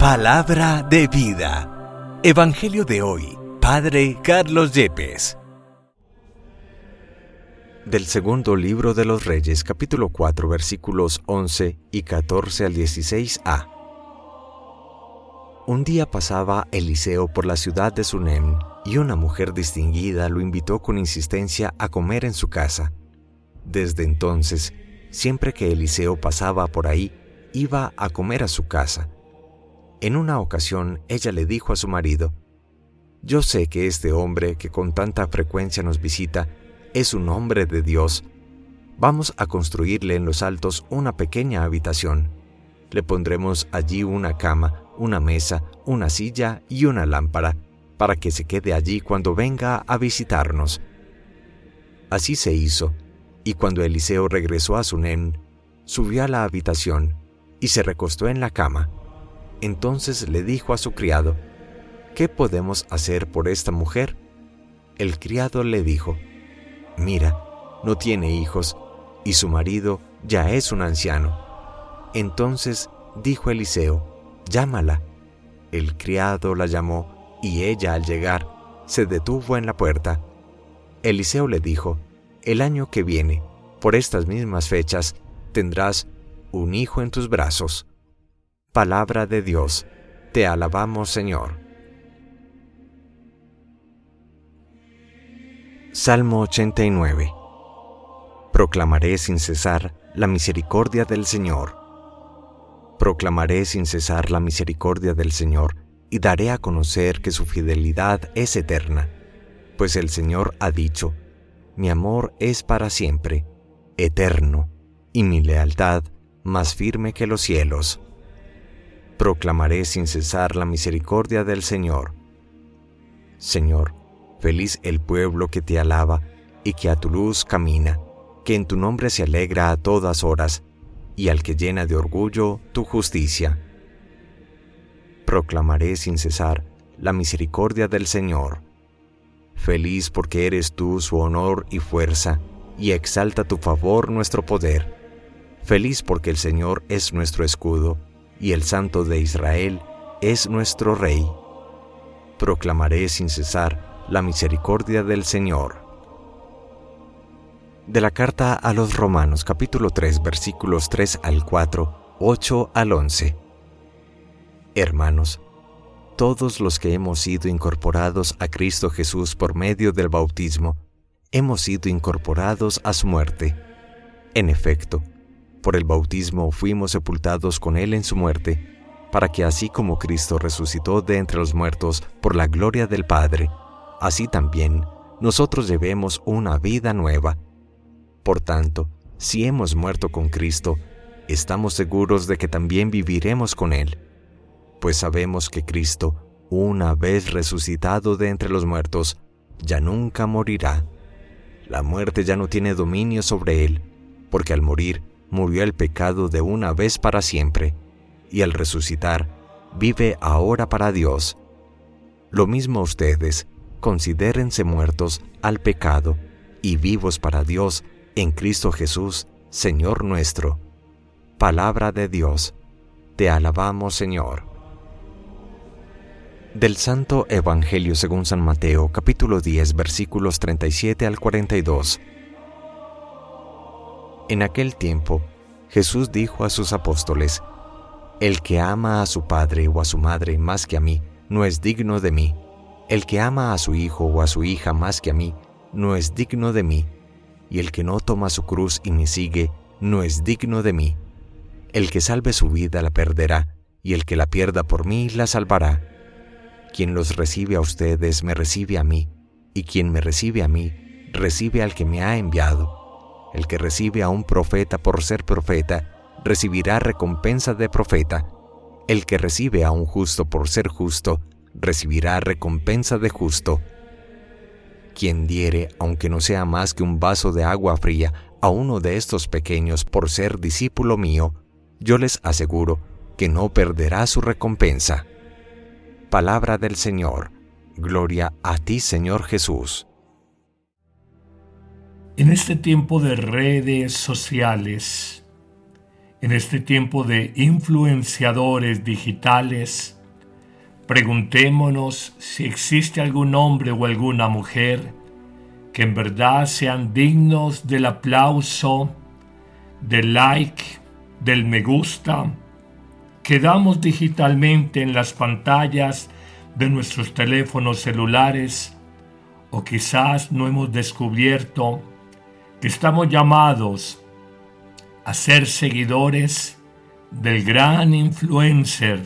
Palabra de vida. Evangelio de hoy. Padre Carlos Yepes. Del segundo libro de los Reyes, capítulo 4, versículos 11 y 14 al 16a. Un día pasaba Eliseo por la ciudad de Sunem, y una mujer distinguida lo invitó con insistencia a comer en su casa. Desde entonces, siempre que Eliseo pasaba por ahí, iba a comer a su casa. En una ocasión, ella le dijo a su marido: «Yo sé que este hombre que con tanta frecuencia nos visita es un hombre de Dios. Vamos a construirle en los altos una pequeña habitación. Le pondremos allí una cama, una mesa, una silla y una lámpara, para que se quede allí cuando venga a visitarnos». Así se hizo, y cuando Eliseo regresó a Sunem, subió a la habitación y se recostó en la cama. Entonces le dijo a su criado: «¿Qué podemos hacer por esta mujer?». El criado le dijo: «Mira, no tiene hijos, y su marido ya es un anciano». Entonces dijo Eliseo: «Llámala». El criado la llamó, y ella, al llegar, se detuvo en la puerta. Eliseo le dijo: «El año que viene, por estas mismas fechas, tendrás un hijo en tus brazos». Palabra de Dios. Te alabamos, Señor. Salmo 89. Proclamaré sin cesar la misericordia del Señor. Proclamaré sin cesar la misericordia del Señor, y daré a conocer que su fidelidad es eterna. Pues el Señor ha dicho: «Mi amor es para siempre, eterno, y mi lealtad más firme que los cielos». Proclamaré sin cesar la misericordia del Señor. Señor, feliz el pueblo que te alaba y que a tu luz camina, que en tu nombre se alegra a todas horas, y al que llena de orgullo tu justicia. Proclamaré sin cesar la misericordia del Señor. Feliz porque eres tú su honor y fuerza, y exalta tu favor nuestro poder. Feliz porque el Señor es nuestro escudo, y el Santo de Israel es nuestro Rey. Proclamaré sin cesar la misericordia del Señor. De la carta a los Romanos, capítulo 3, versículos 3 al 4, 8 al 11. Hermanos, todos los que hemos sido incorporados a Cristo Jesús por medio del bautismo, hemos sido incorporados a su muerte. En efecto, por el bautismo fuimos sepultados con Él en su muerte, para que así como Cristo resucitó de entre los muertos por la gloria del Padre, así también nosotros llevemos una vida nueva. Por tanto, si hemos muerto con Cristo, estamos seguros de que también viviremos con Él, pues sabemos que Cristo, una vez resucitado de entre los muertos, ya nunca morirá. La muerte ya no tiene dominio sobre Él, porque al morir, murió el pecado de una vez para siempre, y al resucitar, vive ahora para Dios. Lo mismo ustedes, considérense muertos al pecado y vivos para Dios en Cristo Jesús, Señor nuestro. Palabra de Dios. Te alabamos, Señor. Del Santo Evangelio según San Mateo, capítulo 10, versículos 37 al 42. En aquel tiempo, Jesús dijo a sus apóstoles: «El que ama a su padre o a su madre más que a mí, no es digno de mí. El que ama a su hijo o a su hija más que a mí, no es digno de mí. Y el que no toma su cruz y me sigue, no es digno de mí. El que salve su vida la perderá, y el que la pierda por mí la salvará. Quien los recibe a ustedes me recibe a mí, y quien me recibe a mí, recibe al que me ha enviado. El que recibe a un profeta por ser profeta, recibirá recompensa de profeta. El que recibe a un justo por ser justo, recibirá recompensa de justo. Quien diere, aunque no sea más que un vaso de agua fría, a uno de estos pequeños por ser discípulo mío, yo les aseguro que no perderá su recompensa». Palabra del Señor. Gloria a ti, Señor Jesús. En este tiempo de redes sociales, en este tiempo de influenciadores digitales, Preguntémonos si existe algún hombre o alguna mujer que en verdad sean dignos del aplauso, del like, del me gusta que damos digitalmente en las pantallas de nuestros teléfonos celulares, o quizás no hemos descubierto que estamos llamados a ser seguidores del gran influencer,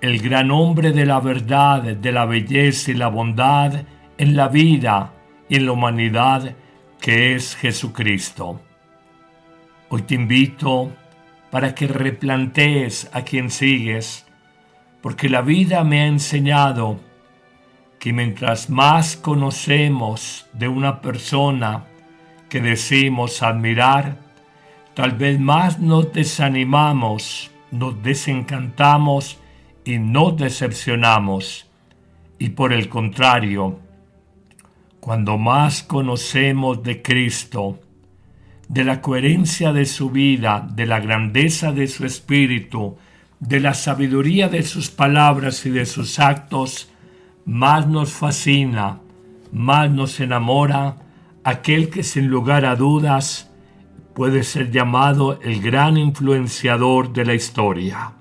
el gran hombre de la verdad, de la belleza y la bondad en la vida y en la humanidad, que es Jesucristo. Hoy te invito para que replantees a quien sigues, porque la vida me ha enseñado que mientras más conocemos de una persona que decimos admirar, tal vez más nos desanimamos, nos desencantamos y nos decepcionamos. Y por el contrario, cuando más conocemos de Cristo, de la coherencia de su vida, de la grandeza de su espíritu, de la sabiduría de sus palabras y de sus actos, más nos fascina, más nos enamora aquel que sin lugar a dudas puede ser llamado el gran influenciador de la historia.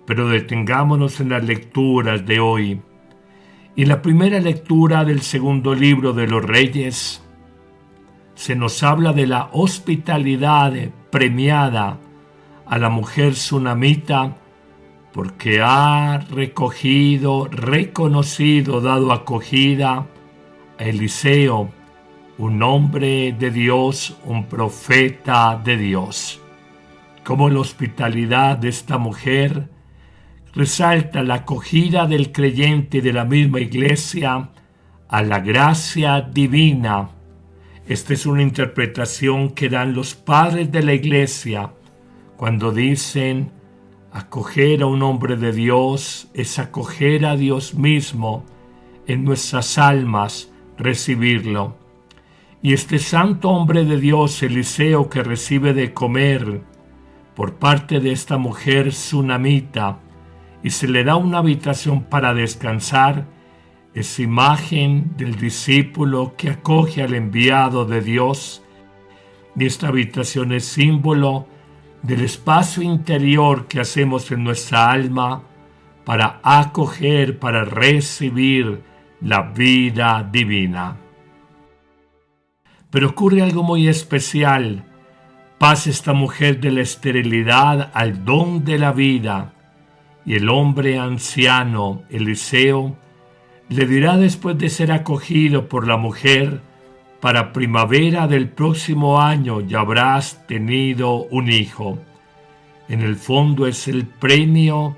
Pero detengámonos en las lecturas de hoy. Y la primera lectura del segundo libro de los Reyes se nos habla de la hospitalidad premiada a la mujer sunamita, porque ha recogido, reconocido, dado acogida a Eliseo, un hombre de Dios, un profeta de Dios. Como la hospitalidad de esta mujer resalta la acogida del creyente de la misma iglesia a la gracia divina. Esta es una interpretación que dan los padres de la iglesia cuando dicen: acoger a un hombre de Dios es acoger a Dios mismo en nuestras almas, recibirlo. Y este santo hombre de Dios, Eliseo, que recibe de comer por parte de esta mujer sunamita y se le da una habitación para descansar, es imagen del discípulo que acoge al enviado de Dios. Y esta habitación es símbolo del espacio interior que hacemos en nuestra alma para acoger, para recibir la vida divina. Pero ocurre algo muy especial. Pasa esta mujer de la esterilidad al don de la vida, y el hombre anciano, Eliseo, le dirá después de ser acogido por la mujer: para primavera del próximo año ya habrás tenido un hijo. En el fondo es el premio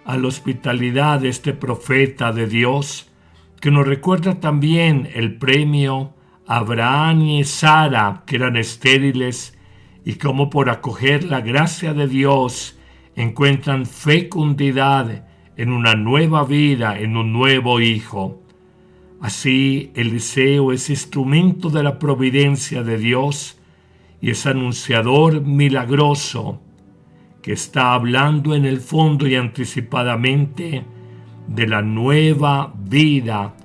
a la hospitalidad de este profeta de Dios, que nos recuerda también el premio a Abraham y Sara, que eran estériles, y cómo por acoger la gracia de Dios encuentran fecundidad en una nueva vida, en un nuevo hijo. Así, Eliseo es instrumento de la providencia de Dios y es anunciador milagroso que está hablando en el fondo y anticipadamente de la nueva vida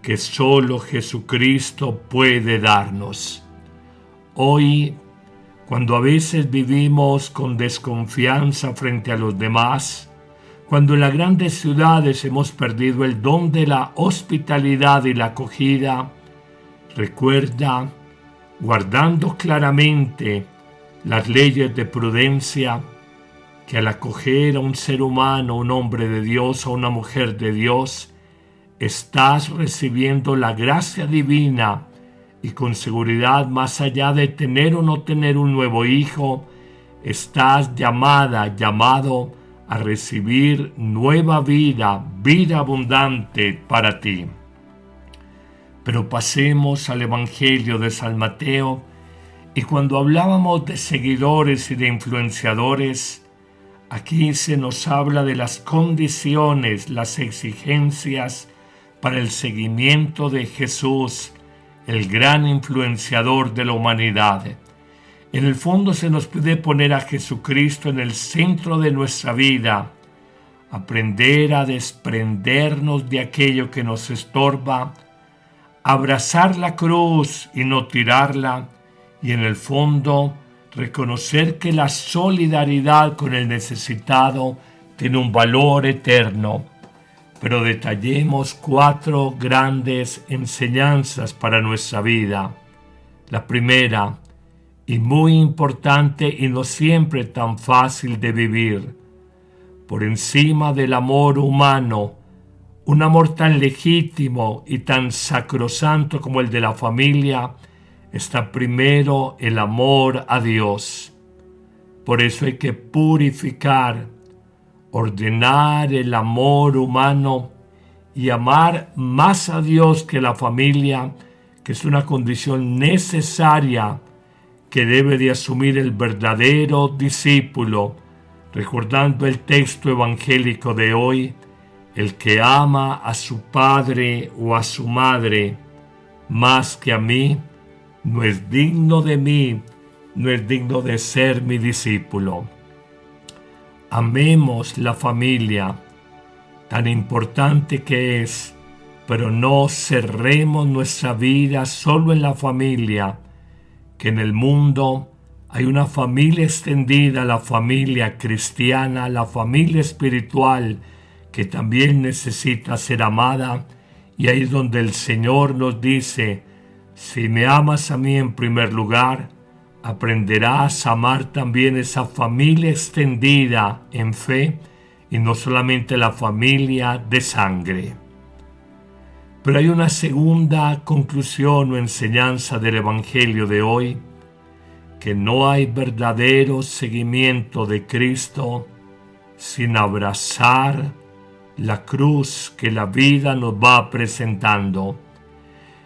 que solo Jesucristo puede darnos. Hoy, cuando a veces vivimos con desconfianza frente a los demás, cuando en las grandes ciudades hemos perdido el don de la hospitalidad y la acogida, recuerda, guardando claramente las leyes de prudencia, que al acoger a un ser humano, un hombre de Dios o una mujer de Dios, estás recibiendo la gracia divina y con seguridad, más allá de tener o no tener un nuevo hijo, estás llamado a recibir nueva vida, vida abundante para ti. Pero pasemos al Evangelio de San Mateo, y cuando hablábamos de seguidores y de influenciadores, aquí se nos habla de las condiciones, las exigencias para el seguimiento de Jesús, el gran influenciador de la humanidad. En el fondo se nos pide poner a Jesucristo en el centro de nuestra vida, aprender a desprendernos de aquello que nos estorba, abrazar la cruz y no tirarla, y en el fondo reconocer que la solidaridad con el necesitado tiene un valor eterno. Pero detallemos 4 grandes enseñanzas para nuestra vida. La primera, y muy importante y no siempre tan fácil de vivir: por encima del amor humano, un amor tan legítimo y tan sacrosanto como el de la familia, está primero el amor a Dios. Por eso hay que purificar, ordenar el amor humano y amar más a Dios que la familia, que es una condición necesaria que debe de asumir el verdadero discípulo, recordando el texto evangélico de hoy: el que ama a su padre o a su madre más que a mí, no es digno de mí, no es digno de ser mi discípulo. Amemos la familia, tan importante que es, pero no cerremos nuestra vida solo en la familia, que en el mundo hay una familia extendida, la familia cristiana, la familia espiritual, que también necesita ser amada, y ahí es donde el Señor nos dice: si me amas a mí en primer lugar, aprenderás a amar también esa familia extendida en fe, y no solamente la familia de sangre. Pero hay una segunda conclusión o enseñanza del Evangelio de hoy: que no hay verdadero seguimiento de Cristo sin abrazar la cruz que la vida nos va presentando.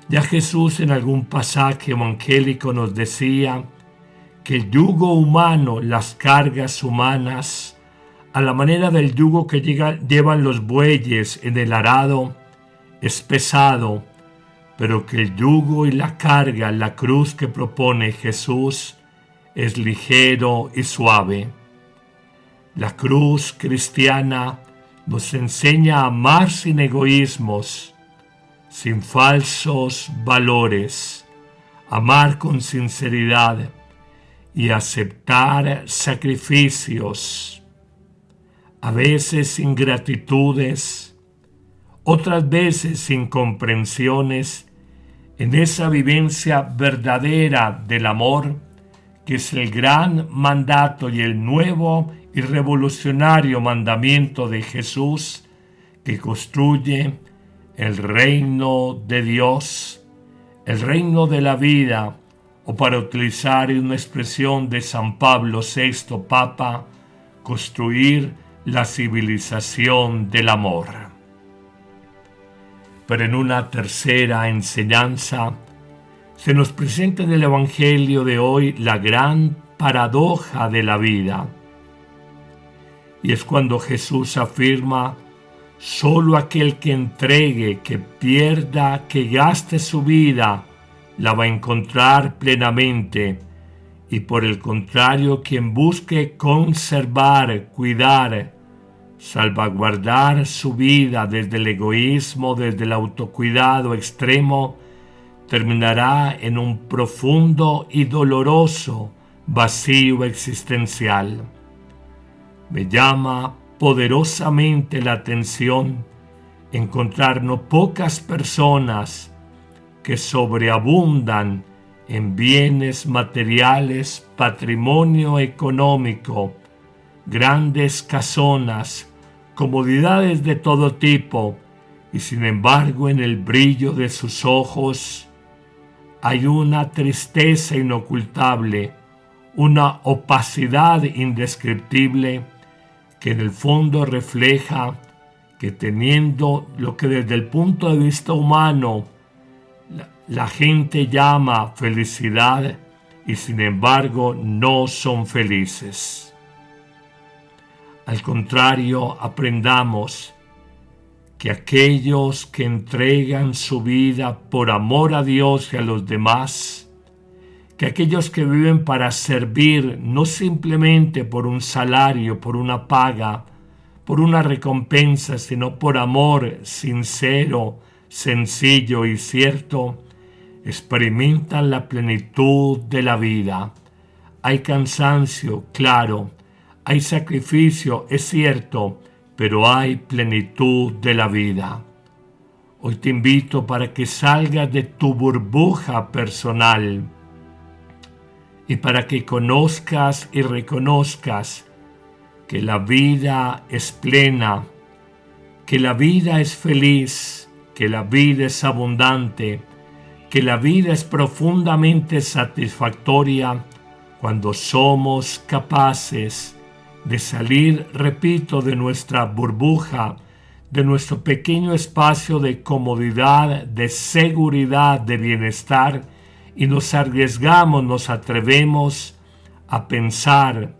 Ya Jesús en algún pasaje evangélico nos decía que el yugo humano, las cargas humanas, a la manera del yugo que llevan los bueyes en el arado, es pesado, pero que el yugo y la carga, la cruz que propone Jesús, es ligero y suave. La cruz cristiana nos enseña a amar sin egoísmos, sin falsos valores, amar con sinceridad y aceptar sacrificios, a veces ingratitudes, otras veces incomprensiones, en esa vivencia verdadera del amor, que es el gran mandato y el nuevo y revolucionario mandamiento de Jesús, que construye el reino de Dios, el reino de la vida, o para utilizar una expresión de San Pablo VI, Papa, construir la civilización del amor. Pero en una tercera enseñanza se nos presenta en el Evangelio de hoy la gran paradoja de la vida. Y es cuando Jesús afirma: solo aquel que entregue, que pierda, que gaste su vida, la va a encontrar plenamente. Y por el contrario, quien busque conservar, cuidar, salvaguardar su vida desde el egoísmo, desde el autocuidado extremo, terminará en un profundo y doloroso vacío existencial. Me llama poderosamente la atención encontrar no pocas personas que sobreabundan en bienes materiales, patrimonio económico, grandes casonas, comodidades de todo tipo, y sin embargo en el brillo de sus ojos hay una tristeza inocultable, una opacidad indescriptible que en el fondo refleja que teniendo lo que desde el punto de vista humano la gente llama felicidad, y sin embargo no son felices. Al contrario, aprendamos que aquellos que entregan su vida por amor a Dios y a los demás, que aquellos que viven para servir, no simplemente por un salario, por una paga, por una recompensa, sino por amor sincero, sencillo y cierto, experimentan la plenitud de la vida. Hay cansancio, claro, hay sacrificio, es cierto, pero hay plenitud de la vida. Hoy te invito para que salgas de tu burbuja personal y para que conozcas y reconozcas que la vida es plena, que la vida es feliz, que la vida es abundante, que la vida es profundamente satisfactoria cuando somos capaces de salir, repito, de nuestra burbuja, de nuestro pequeño espacio de comodidad, de seguridad, de bienestar, y nos arriesgamos, nos atrevemos a pensar,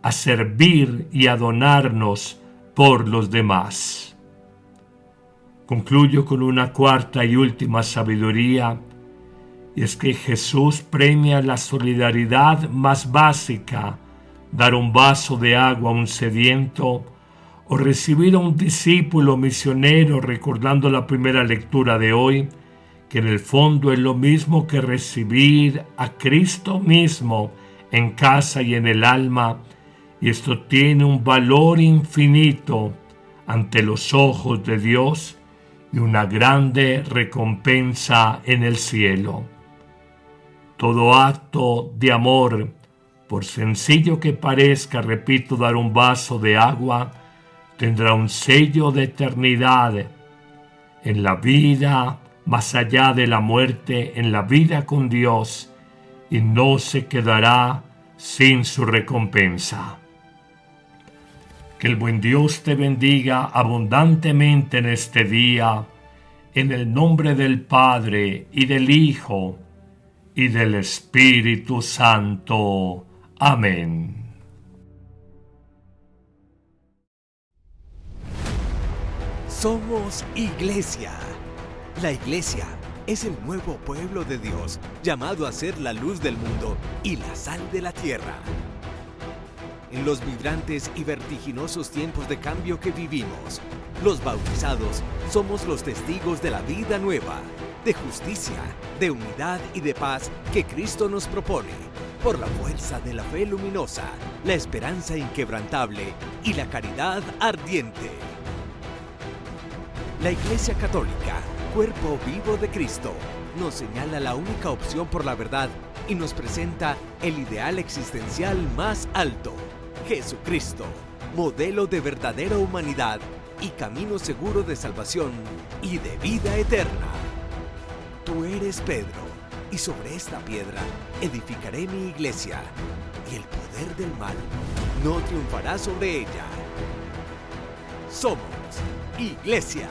a servir y a donarnos por los demás. Concluyo con una cuarta y última sabiduría, y es que Jesús premia la solidaridad más básica: dar un vaso de agua a un sediento o recibir a un discípulo misionero, recordando la primera lectura de hoy, que en el fondo es lo mismo que recibir a Cristo mismo en casa y en el alma, y esto tiene un valor infinito ante los ojos de Dios y una grande recompensa en el cielo. Todo acto de amor, por sencillo que parezca, repito, dar un vaso de agua, tendrá un sello de eternidad en la vida, más allá de la muerte, en la vida con Dios, y no se quedará sin su recompensa. Que el buen Dios te bendiga abundantemente en este día, en el nombre del Padre, y del Hijo, y del Espíritu Santo. Amén. Somos Iglesia. La Iglesia es el nuevo pueblo de Dios, llamado a ser la luz del mundo y la sal de la tierra. En los vibrantes y vertiginosos tiempos de cambio que vivimos, los bautizados somos los testigos de la vida nueva, de justicia, de unidad y de paz que Cristo nos propone, por la fuerza de la fe luminosa, la esperanza inquebrantable y la caridad ardiente. La Iglesia Católica, cuerpo vivo de Cristo, nos señala la única opción por la verdad y nos presenta el ideal existencial más alto: Jesucristo, modelo de verdadera humanidad y camino seguro de salvación y de vida eterna. Tú eres Pedro, y sobre esta piedra edificaré mi iglesia, y el poder del mal no triunfará sobre ella. Somos Iglesia.